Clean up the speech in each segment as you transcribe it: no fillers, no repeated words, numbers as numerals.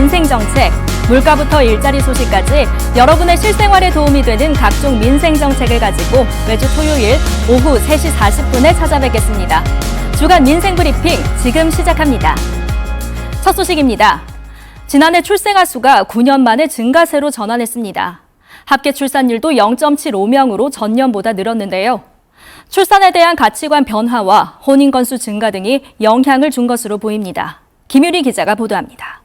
민생정책, 물가부터 일자리 소식까지 여러분의 실생활에 도움이 되는 각종 민생정책을 가지고 매주 토요일 오후 3시 40분에 찾아뵙겠습니다. 주간 민생브리핑 지금 시작합니다. 첫 소식입니다. 지난해 출생아 수가 9년 만에 증가세로 전환했습니다. 합계 출산율도 0.75명으로 전년보다 늘었는데요. 출산에 대한 가치관 변화와 혼인 건수 증가 등이 영향을 준 것으로 보입니다. 김유리 기자가 보도합니다.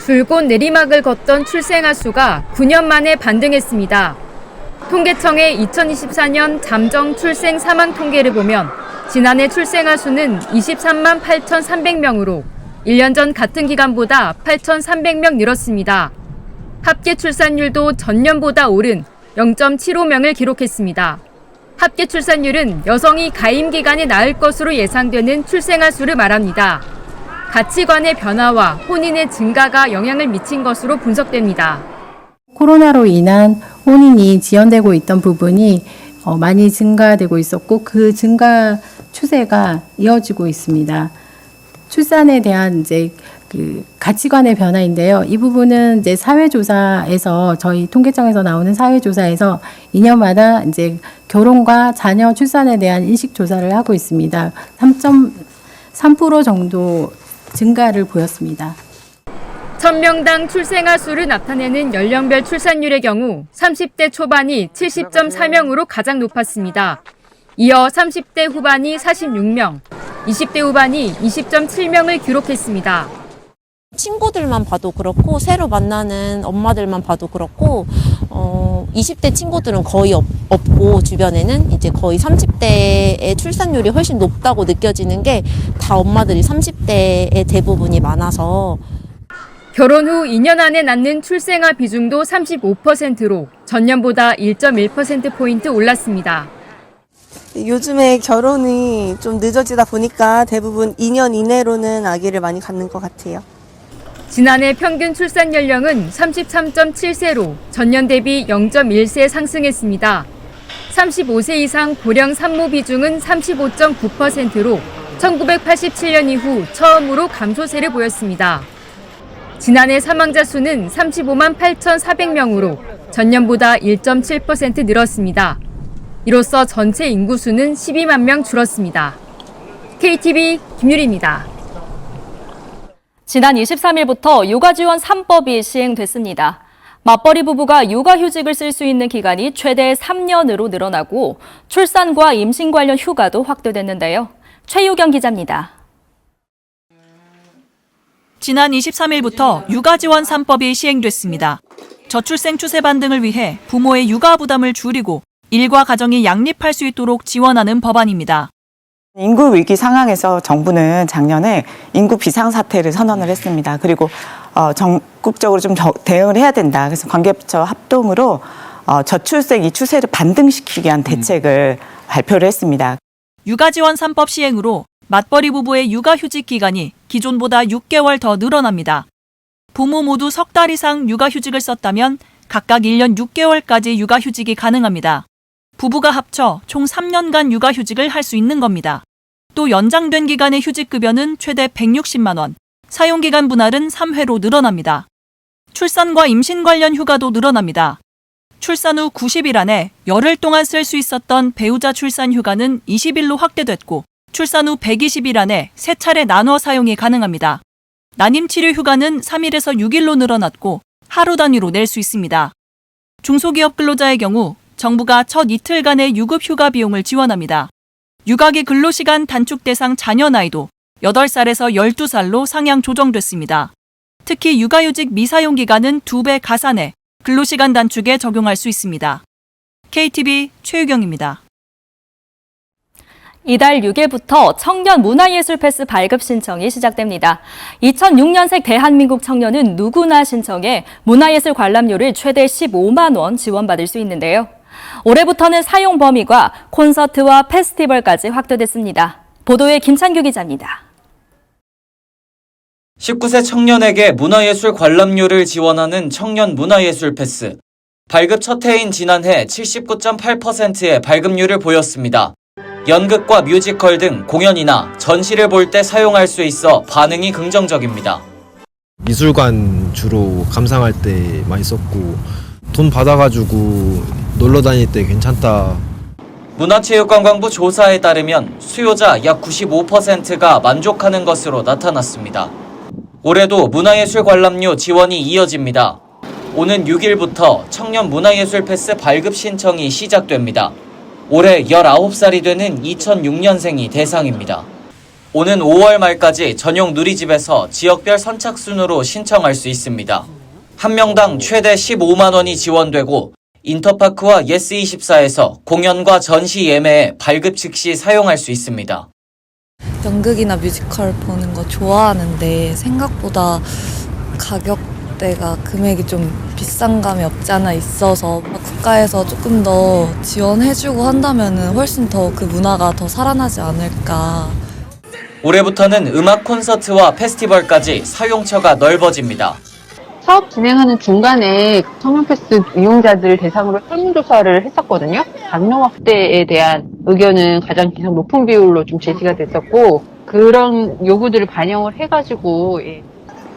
줄곧 내리막을 걷던 출생아 수가 9년 만에 반등했습니다. 통계청의 2024년 잠정 출생 사망 통계를 보면 지난해 출생아 수는 23만 8,300명으로 1년 전 같은 기간보다 8,300명 늘었습니다. 합계 출산율도 전년보다 오른 0.75명을 기록했습니다. 합계 출산율은 여성이 가임 기간에 낳을 것으로 예상되는 출생아 수를 말합니다. 가치관의 변화와 혼인의 증가가 영향을 미친 것으로 분석됩니다. 코로나로 인한 혼인이 지연되고 있던 부분이 많이 증가되고 있었고 그 증가 추세가 이어지고 있습니다. 출산에 대한 그 가치관의 변화인데요. 이 부분은 사회조사에서 저희 통계청에서 나오는 사회조사에서 2년마다 결혼과 자녀 출산에 대한 인식 조사를 하고 있습니다. 3.3% 정도 증가를 보였습니다. 1000명당 출생아 수를 나타내는 연령별 출산율의 경우 30대 초반이 70.4명으로 가장 높았습니다. 이어 30대 후반이 46명, 20대 후반이 20.7명을 기록했습니다. 친구들만 봐도 그렇고 새로 만나는 엄마들만 봐도 그렇고 20대 친구들은 거의 없고 주변에는 이제 거의 30대의 출산율이 훨씬 높다고 느껴지는 게 다 엄마들이 30대의 대부분이 많아서 결혼 후 2년 안에 낳는 출생아 비중도 35%로 전년보다 1.1%포인트 올랐습니다. 요즘에 결혼이 좀 늦어지다 보니까 대부분 2년 이내로는 아기를 많이 갖는 것 같아요. 지난해 평균 출산 연령은 33.7세로 전년 대비 0.1세 상승했습니다. 35세 이상 고령 산모 비중은 35.9%로 1987년 이후 처음으로 감소세를 보였습니다. 지난해 사망자 수는 35만 8,400명으로 전년보다 1.7% 늘었습니다. 이로써 전체 인구 수는 12만 명 줄었습니다. KTV 김유리입니다. 지난 23일부터 육아지원 3법이 시행됐습니다. 맞벌이 부부가 육아휴직을 쓸 수 있는 기간이 최대 3년으로 늘어나고 출산과 임신 관련 휴가도 확대됐는데요. 최유경 기자입니다. 지난 23일부터 육아지원 3법이 시행됐습니다. 저출생 추세 반등을 위해 부모의 육아 부담을 줄이고 일과 가정이 양립할 수 있도록 지원하는 법안입니다. 인구 위기 상황에서 정부는 작년에 인구 비상사태를 선언을 했습니다. 그리고 전국적으로 좀 대응을 해야 된다. 그래서 관계부처 합동으로 저출생 이 추세를 반등시키기 위한 대책을 발표를 했습니다. 육아지원 3법 시행으로 맞벌이 부부의 육아휴직 기간이 기존보다 6개월 더 늘어납니다. 부모 모두 석 달 이상 육아휴직을 썼다면 각각 1년 6개월까지 육아휴직이 가능합니다. 부부가 합쳐 총 3년간 육아휴직을 할 수 있는 겁니다. 또 연장된 기간의 휴직급여는 최대 160만 원, 사용기간 분할은 3회로 늘어납니다. 출산과 임신 관련 휴가도 늘어납니다. 출산 후 90일 안에 열흘 동안 쓸 수 있었던 배우자 출산 휴가는 20일로 확대됐고 출산 후 120일 안에 3차례 나눠 사용이 가능합니다. 난임치료 휴가는 3일에서 6일로 늘어났고 하루 단위로 낼 수 있습니다. 중소기업 근로자의 경우 정부가 첫 이틀간의 유급 휴가 비용을 지원합니다. 육아기 근로시간 단축 대상 자녀 나이도 8살에서 12살로 상향 조정됐습니다. 특히 육아휴직 미사용 기간은 2배 가산해 근로시간 단축에 적용할 수 있습니다. KTV 최유경입니다. 이달 6일부터 청년 문화예술 패스 발급 신청이 시작됩니다. 2006년생 대한민국 청년은 누구나 신청해 문화예술 관람료를 최대 15만 원 지원받을 수 있는데요. 올해부터는 사용 범위가 콘서트와 페스티벌까지 확대됐습니다. 보도에 김찬규 기자입니다. 19세 청년에게 문화예술 관람료를 지원하는 청년 문화예술 패스. 발급 첫 해인 지난해 79.8%의 발급률을 보였습니다. 연극과 뮤지컬 등 공연이나 전시를 볼 때 사용할 수 있어 반응이 긍정적입니다. 미술관 주로 감상할 때 많이 썼고 돈 받아가지고 놀러 다닐 때 괜찮다. 문화체육관광부 조사에 따르면 수요자 약 95%가 만족하는 것으로 나타났습니다. 올해도 문화예술 관람료 지원이 이어집니다. 오는 6일부터 청년 문화예술 패스 발급 신청이 시작됩니다. 올해 19살이 되는 2006년생이 대상입니다. 오는 5월 말까지 전용 누리집에서 지역별 선착순으로 신청할 수 있습니다. 한 명당 최대 15만 원이 지원되고 인터파크와 예스24에서 공연과 전시 예매에 발급 즉시 사용할 수 있습니다. 연극이나 뮤지컬 보는 거 좋아하는데 생각보다 가격대가 금액이 좀 비싼 감이 없지 않아 있어서 국가에서 조금 더 지원해주고 한다면 훨씬 더 그 문화가 더 살아나지 않을까. 올해부터는 음악 콘서트와 페스티벌까지 사용처가 넓어집니다. 사업 진행하는 중간에 청년패스 이용자들 대상으로 설문조사를 했었거든요. 장려 확대에 대한 의견은 가장 기성 높은 비율로 좀 제시가 됐었고 그런 요구들을 반영을 해가지고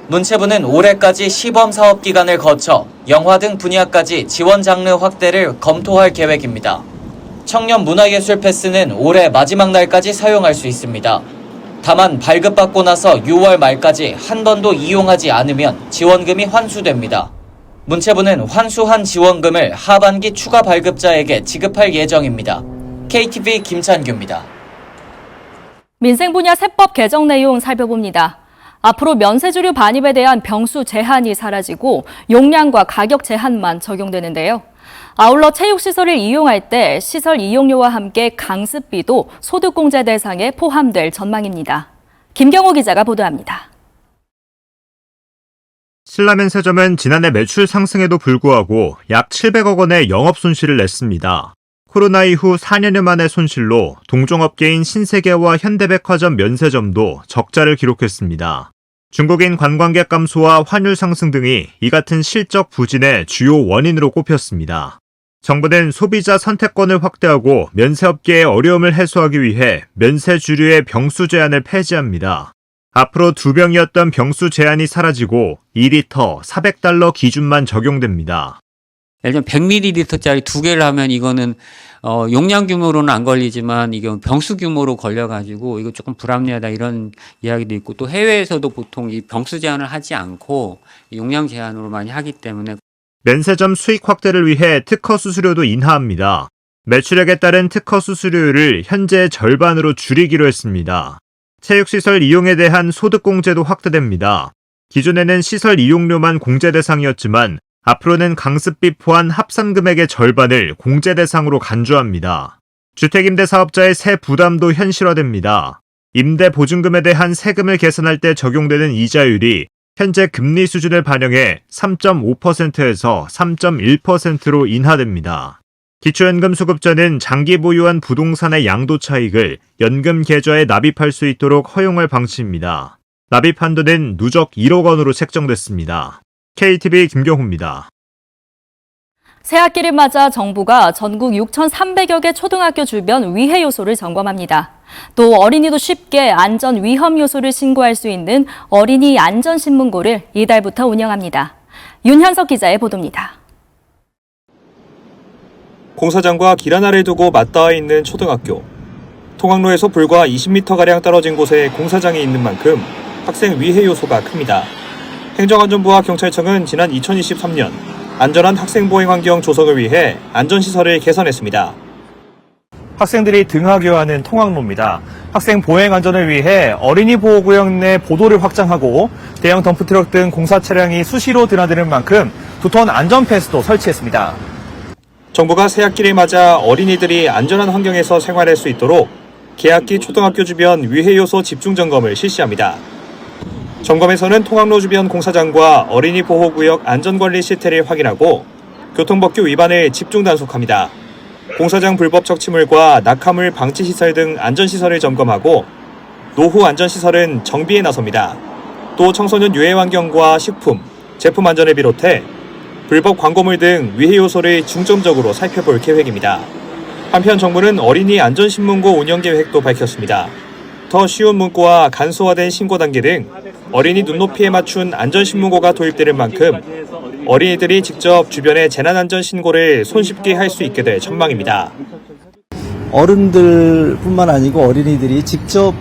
문체부는 올해까지 시범 사업 기간을 거쳐 영화 등 분야까지 지원 장르 확대를 검토할 계획입니다. 청년 문화예술 패스는 올해 마지막 날까지 사용할 수 있습니다. 다만 발급받고 나서 6월 말까지 한 번도 이용하지 않으면 지원금이 환수됩니다. 문체부는 환수한 지원금을 하반기 추가 발급자에게 지급할 예정입니다. KTV 김찬규입니다. 민생 분야 세법 개정 내용 살펴봅니다. 앞으로 면세주류 반입에 대한 병수 제한이 사라지고 용량과 가격 제한만 적용되는데요. 아울러 체육시설을 이용할 때 시설 이용료와 함께 강습비도 소득공제 대상에 포함될 전망입니다. 김경호 기자가 보도합니다. 신라면세점은 지난해 매출 상승에도 불구하고 약 700억 원의 영업 손실을 냈습니다. 코로나 이후 4년여 만의 손실로 동종업계인 신세계와 현대백화점 면세점도 적자를 기록했습니다. 중국인 관광객 감소와 환율 상승 등이 이 같은 실적 부진의 주요 원인으로 꼽혔습니다. 정부는 소비자 선택권을 확대하고 면세업계의 어려움을 해소하기 위해 면세주류의 병수 제한을 폐지합니다. 앞으로 2병이었던 병수 제한이 사라지고 2리터 400달러 기준만 적용됩니다. 예를 들면 100ml짜리 2개를 하면 이거는 용량 규모로는 안 걸리지만 이게 병수 규모로 걸려가지고 이거 조금 불합리하다 이런 이야기도 있고 또 해외에서도 보통 이 병수 제한을 하지 않고 용량 제한으로 많이 하기 때문에 면세점 수익 확대를 위해 특허 수수료도 인하합니다. 매출액에 따른 특허 수수료율을 현재 절반으로 줄이기로 했습니다. 체육시설 이용에 대한 소득공제도 확대됩니다. 기존에는 시설 이용료만 공제 대상이었지만 앞으로는 강습비 포함 합산금액의 절반을 공제 대상으로 간주합니다. 주택임대 사업자의 세 부담도 현실화됩니다. 임대 보증금에 대한 세금을 계산할 때 적용되는 이자율이 현재 금리 수준을 반영해 3.5%에서 3.1%로 인하됩니다. 기초연금 수급자는 장기 보유한 부동산의 양도 차익을 연금 계좌에 납입할 수 있도록 허용할 방침입니다. 납입 한도는 누적 1억 원으로 책정됐습니다. KTV 김경호입니다. 새학기를 맞아 정부가 전국 6,300여 개 초등학교 주변 위해 요소를 점검합니다. 또 어린이도 쉽게 안전 위험 요소를 신고할 수 있는 어린이 안전신문고를 이달부터 운영합니다. 윤현석 기자의 보도입니다. 공사장과 길 하나를 두고 맞닿아 있는 초등학교. 통학로에서 불과 20m가량 떨어진 곳에 공사장이 있는 만큼 학생 위해 요소가 큽니다. 행정안전부와 경찰청은 지난 2023년 안전한 학생 보행 환경 조성을 위해 안전시설을 개선했습니다. 학생들이 등하교하는 통학로입니다. 학생 보행 안전을 위해 어린이 보호구역 내 보도를 확장하고 대형 덤프트럭 등 공사 차량이 수시로 드나드는 만큼 두터운 안전 펜스도 설치했습니다. 정부가 새학기를 맞아 어린이들이 안전한 환경에서 생활할 수 있도록 개학기 초등학교 주변 위해 요소 집중 점검을 실시합니다. 점검에서는 통학로 주변 공사장과 어린이 보호구역 안전관리 실태를 확인하고 교통법규 위반을 집중 단속합니다. 공사장 불법 적치물과 낙하물 방치 시설 등 안전시설을 점검하고 노후 안전시설은 정비에 나섭니다. 또 청소년 유해 환경과 식품, 제품 안전을 비롯해 불법 광고물 등 위해 요소를 중점적으로 살펴볼 계획입니다. 한편 정부는 어린이 안전신문고 운영 계획도 밝혔습니다. 더 쉬운 문구와 간소화된 신고 단계 등 어린이 눈높이에 맞춘 안전신문고가 도입되는 만큼 어린이들이 직접 주변의 재난안전 신고를 손쉽게 할 수 있게 될 전망입니다. 어른들뿐만 아니고 어린이들이 직접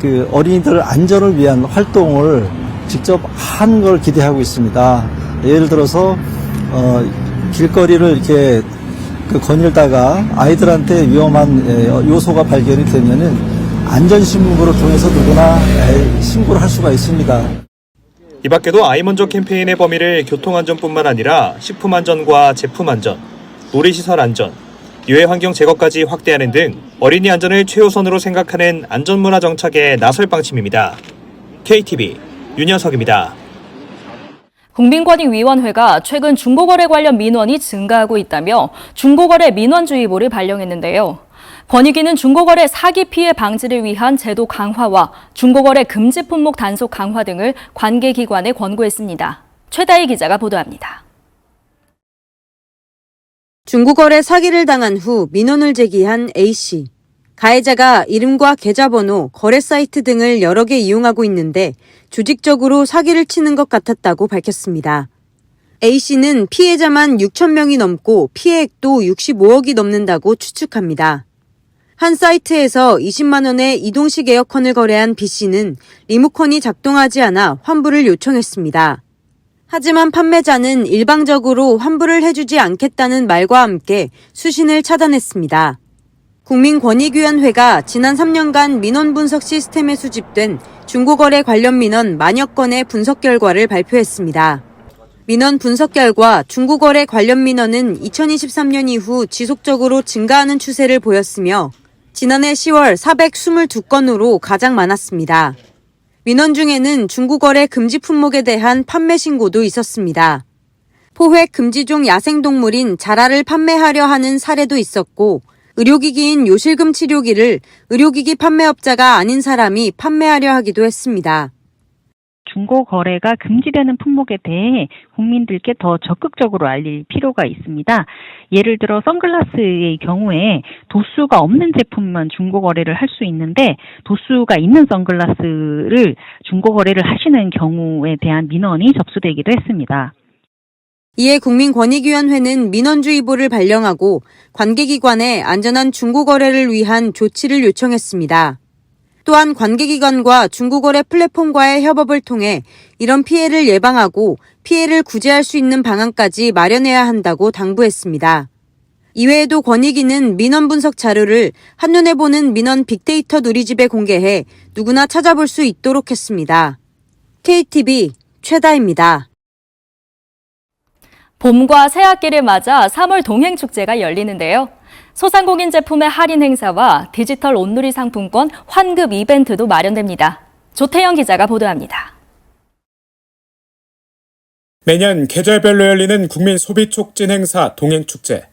그 어린이들 안전을 위한 활동을 직접 하는 걸 기대하고 있습니다. 예를 들어서 길거리를 이렇게 거닐다가 아이들한테 위험한 요소가 발견이 되면은 안전신문고를 통해서 누구나 신고를 할 수가 있습니다. 이 밖에도 아이 먼저 캠페인의 범위를 교통안전뿐만 아니라 식품안전과 제품안전, 놀이시설 안전, 유해환경 제거까지 확대하는 등 어린이 안전을 최우선으로 생각하는 안전문화 정착에 나설 방침입니다. KTV 윤현석입니다. 국민권익위원회가 최근 중고거래 관련 민원이 증가하고 있다며 중고거래 민원주의보를 발령했는데요. 권익위는 중고거래 사기 피해 방지를 위한 제도 강화와 중고거래 금지 품목 단속 강화 등을 관계기관에 권고했습니다. 최다희 기자가 보도합니다. 중고거래 사기를 당한 후 민원을 제기한 A씨. 가해자가 이름과 계좌번호, 거래 사이트 등을 여러 개 이용하고 있는데 조직적으로 사기를 치는 것 같았다고 밝혔습니다. A씨는 피해자만 6천 명이 넘고 피해액도 65억이 넘는다고 추측합니다. 한 사이트에서 20만 원의 이동식 에어컨을 거래한 B씨는 리모컨이 작동하지 않아 환불을 요청했습니다. 하지만 판매자는 일방적으로 환불을 해주지 않겠다는 말과 함께 수신을 차단했습니다. 국민권익위원회가 지난 3년간 민원 분석 시스템에 수집된 중고거래 관련 민원 만여 건의 분석 결과를 발표했습니다. 민원 분석 결과 중고거래 관련 민원은 2023년 이후 지속적으로 증가하는 추세를 보였으며 지난해 10월 422건으로 가장 많았습니다. 민원 중에는 중고거래 금지 품목에 대한 판매 신고도 있었습니다. 포획 금지종 야생동물인 자라를 판매하려 하는 사례도 있었고 의료기기인 요실금 치료기를 의료기기 판매업자가 아닌 사람이 판매하려 하기도 했습니다. 중고 거래가 금지되는 품목에 대해 국민들께 더 적극적으로 알릴 필요가 있습니다. 예를 들어 선글라스의 경우에 도수가 없는 제품만 중고 거래를 할 수 있는데 도수가 있는 선글라스를 중고 거래를 하시는 경우에 대한 민원이 접수되기도 했습니다. 이에 국민권익위원회는 민원주의보를 발령하고 관계기관에 안전한 중고거래를 위한 조치를 요청했습니다. 또한 관계기관과 중고거래 플랫폼과의 협업을 통해 이런 피해를 예방하고 피해를 구제할 수 있는 방안까지 마련해야 한다고 당부했습니다. 이외에도 권익위는 민원 분석 자료를 한눈에 보는 민원 빅데이터 누리집에 공개해 누구나 찾아볼 수 있도록 했습니다. KTV 최다입니다. 봄과 새학기를 맞아 3월 동행축제가 열리는데요. 소상공인 제품의 할인 행사와 디지털 온누리 상품권 환급 이벤트도 마련됩니다. 조태영 기자가 보도합니다. 매년 계절별로 열리는 국민 소비 촉진 행사 동행축제.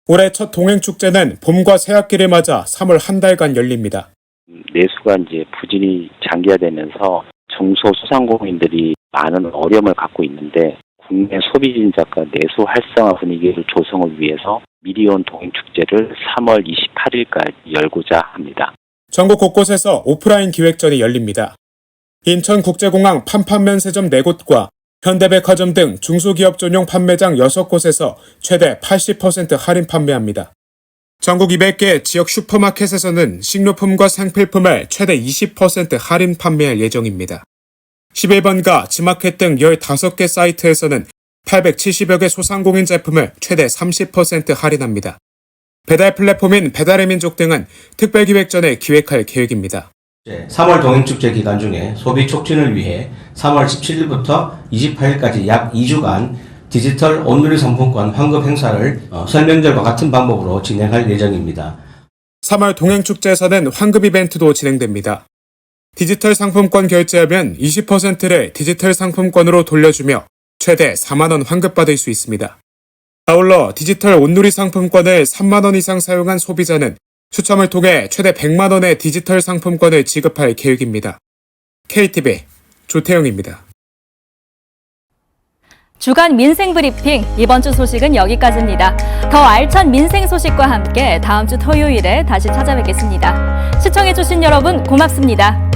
올해 첫 동행축제는 봄과 새학기를 맞아 3월 한 달간 열립니다. 내수가 이제 부진이 장기화되면서 중소소상공인들이 많은 어려움을 갖고 있는데 국내 소비 진작과 내수 활성화 분위기를 조성을 위해서 미리 온 동행축제를 3월 28일까지 열고자 합니다. 전국 곳곳에서 오프라인 기획전이 열립니다. 인천국제공항 판판면세점 4곳과 현대백화점 등 중소기업 전용 판매장 6곳에서 최대 80% 할인 판매합니다. 전국 200개 지역 슈퍼마켓에서는 식료품과 생필품을 최대 20% 할인 판매할 예정입니다. 11번가 지마켓 등 15개 사이트에서는 870여 개 소상공인 제품을 최대 30% 할인합니다. 배달 플랫폼인 배달의 민족 등은 특별기획전을 기획할 계획입니다. 3월 동행축제 기간 중에 소비 촉진을 위해 3월 17일부터 28일까지 약 2주간 디지털 온누리 상품권 환급 행사를 설명절과 같은 방법으로 진행할 예정입니다. 3월 동행축제에서는 환급 이벤트도 진행됩니다. 디지털 상품권 결제하면 20%를 디지털 상품권으로 돌려주며 최대 4만 원 환급받을 수 있습니다. 아울러 디지털 온누리 상품권을 3만 원 이상 사용한 소비자는 추첨을 통해 최대 100만 원의 디지털 상품권을 지급할 계획입니다. KTV 조태영입니다. 주간 민생 브리핑 이번 주 소식은 여기까지입니다. 더 알찬 민생 소식과 함께 다음 주 토요일에 다시 찾아뵙겠습니다. 시청해주신 여러분 고맙습니다.